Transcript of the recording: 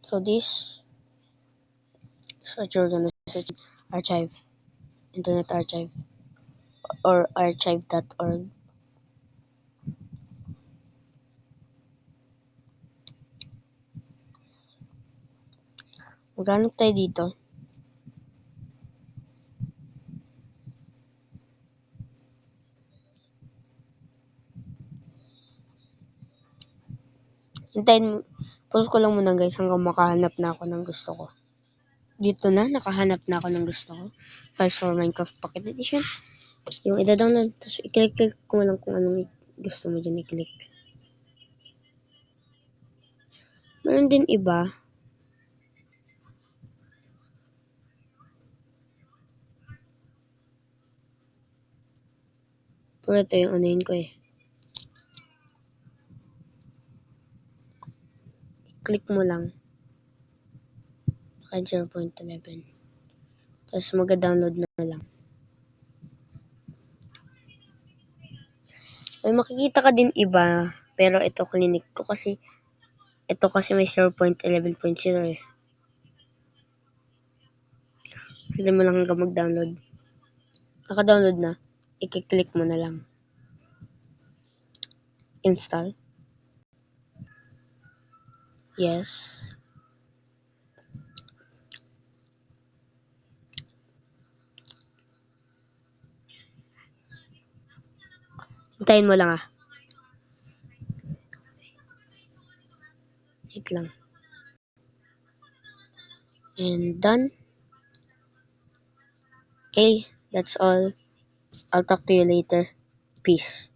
So this is what you're gonna search: archive, internet archive, or archive.org. Maghanap tayo dito. Hintayin mo, pause ko lang muna guys hanggang makahanap na ako ng gusto ko. Dito na, nakahanap na ako ng gusto ko. Files for Minecraft Pocket Edition. Yung ida-download, tapos i-click ko lang kung anong gusto mo dyan i-click. Meron din iba. Pero ito yung anuin ko eh. Click mo lang. Kahit 0.11. Tapos mag-download na lang. May makikita ka din iba. Pero ito clinic ko kasi ito kasi may 0.11.0 eh. Pwede mo lang hanggang mag-download. Naka-download na. I-click mo na lang. Install. Yes. Hintayin mo lang ah. Wait lang. And done. Okay, that's all. I'll talk to you later. Peace.